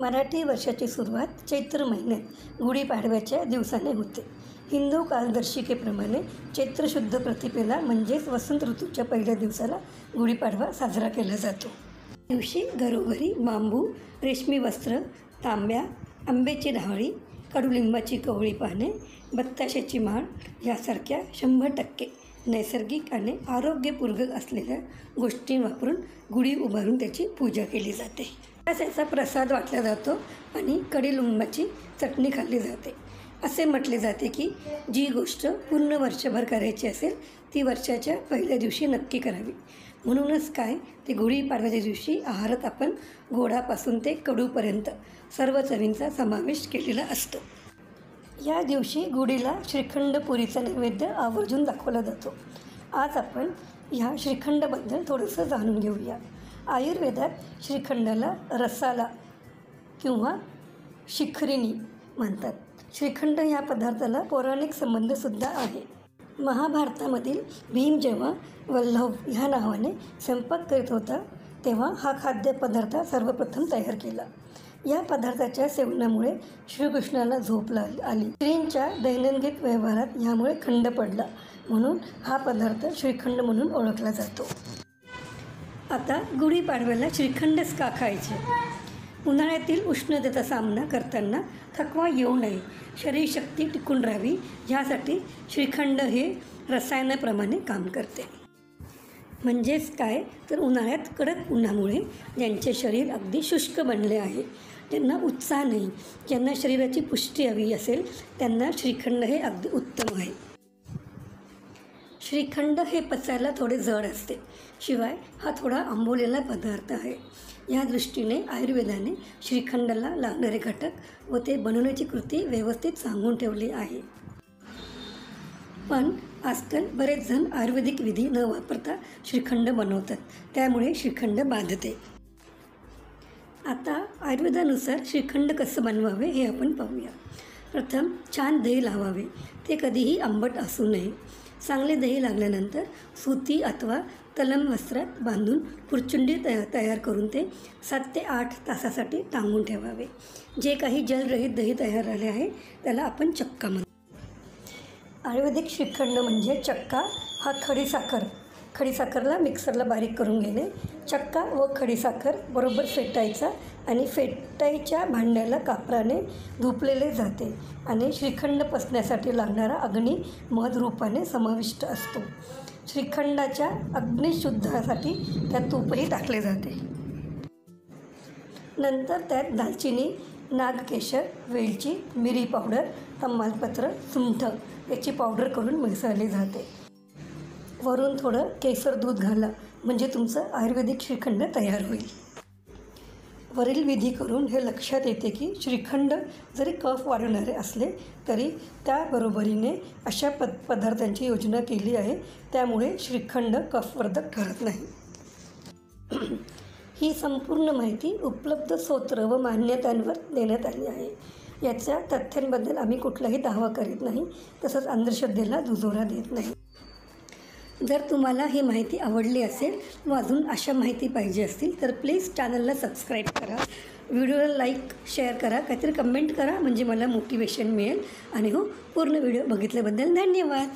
मराठी वर्षाची सुरुवात चैत्र महिन्यात गुढीपाडव्याच्या दिवसाने होते. हिंदू कालदर्शिकेप्रमाणे चैत्र शुद्ध प्रतिपदेला म्हणजेच वसंत ऋतूच्या पहिल्या दिवसाला गुढीपाडवा साजरा केला जातो. या दिवशी घरोघरी बांबू, रेशमी वस्त्र, तांब्या, आंब्याची डहाळी, कडुलिंबाची कवळी पाने, बत्ताशाची माळ यासारख्या 100% नैसर्गिक आणि आरोग्यपूर्वक असलेल्या गोष्टी वापरून गुढी उभारून त्याची पूजा केली जाते. त्याचा प्रसाद वाटला जातो आणि कडुलिंबाची चटणी खाल्ली जाते. असे म्हटले जाते की जी गोष्ट पूर्ण वर्षभर करायची असेल ती वर्षाच्या पहिल्या दिवशी नक्की करावी. म्हणूनच काय ते गुढीपाडव्याच्या दिवशी आहारात आपण गोडापासून ते कडूपर्यंत सर्व चवींचा समावेश केलेला असतो. या दिवशी गुढीला श्रीखंड पुरीचा नैवेद्य आवर्जून दाखवला जातो. आज आपण ह्या श्रीखंडबद्दल थोडंसं जाणून घेऊया. आयुर्वेदात श्रीखंडाला रसाला किंवा शिखरिणी म्हणतात. श्रीखंड या पदार्थाला पौराणिक संबंधसुद्धा आहे. महाभारतामधील भीम जेव्हा वल्लभ ह्या नावाने स्वयंपाक करीत होता तेव्हा हा खाद्यपदार्थ सर्वप्रथम तयार केला. या पदार्थाच्या सेवनामुळे श्रीकृष्णाला झोप आली. स्त्रींच्या दैनंदिन व्यवहारात ह्यामुळे खंड पडला म्हणून हा पदार्थ श्रीखंड म्हणून ओळखला जातो. आता गुढीपाडव्याला श्रीखंडच का खायचे? उन्हाळ्यातील उष्णतेचा सामना करताना थकवा येऊ नये, शरीरशक्ती टिकून राहावी यासाठी श्रीखंड हे रसायनाप्रमाणे काम करते. म्हणजेच काय तर उन्हाळ्यात कडक उन्हामुळे ज्यांचे शरीर अगदी शुष्क बनले आहे, ज्यांना उत्साह नाही, ज्यांना शरीराची पुष्टी हवी असेल त्यांना श्रीखंड हे अगदी उत्तम आहे. श्रीखंड हे पचायला थोडे जड असते, शिवाय हा थोडा आंबवलेला पदार्थ आहे. या दृष्टीने आयुर्वेदाने श्रीखंडाला लागणारे घटक व ते बनवण्याची कृती व्यवस्थित सांगून ठेवली आहे. पण आजकाल बरेच जण आयुर्वेदिक विधी न वापरता श्रीखंड बनवतात, त्यामुळे श्रीखंड बाधते. आता आयुर्वेदानुसार श्रीखंड कसं बनवावे हे आपण पाहूया. प्रथम छान दही लावावे. ते कधीही आंबट असू नये. चांगले दही लागल्यानंतर सुती अथवा तलम वस्त्रात बांधून पुरचुंडी तयार करून ते 7 ते 8 तासासाठी टांगून ठेवावे. जे काही जलरहित दही तयार झाले आहे त्याला आपण चक्का म्हणतो. आयुर्वेदिक श्रीखंड म्हणजे चक्का हा खडीसाखरला मिक्सरला बारीक करून घेणे. चक्का व खडीसाखर बरोबर फेटायचा आणि फेटायच्या भांड्याला कापराने धुपलेले जाते आणि श्रीखंड पसण्यासाठी लागणारा अग्नी मध रूपाने समाविष्ट असतो. श्रीखंडाच्या अग्निशुद्धासाठी त्यात तूपही टाकले जाते. नंतर त्यात दालचिनी, नागकेशर, वेलची, मिरी पावडर, तमालपत्र, सुंठ याची पावडर करून मिसळली जाते. वरून थोडं केसर दूध घाला म्हणजे तुमचं आयुर्वेदिक श्रीखंड तयार होईल. वरील विधी करून हे लक्षात येते की श्रीखंड जरी कफ वाढवणारे असले तरी त्याबरोबरीने अशा पदार्थांची योजना केली आहे, त्यामुळे श्रीखंड कफवर्धक ठरत नाही. ही संपूर्ण माहिती उपलब्ध स्तोत्र व मान्यतांवर देण्यात आली आहे. याच्या तथ्यांबद्दल आम्ही कुठलाही दावा करीत नाही, तसंच अंधश्रद्धेला दुजोरा देत नाही. जर तुम्हाला ही माहिती आवडली असेल व अजून अशा माहिती पाहिजे असतील तर प्लीज चॅनलला सबस्क्राईब करा, व्हिडिओला लाईक शेअर करा, काहीतरी कमेंट करा म्हणजे मला मोटिवेशन मिळेल. आणि हो, पूर्ण व्हिडिओ बघितल्याबद्दल धन्यवाद.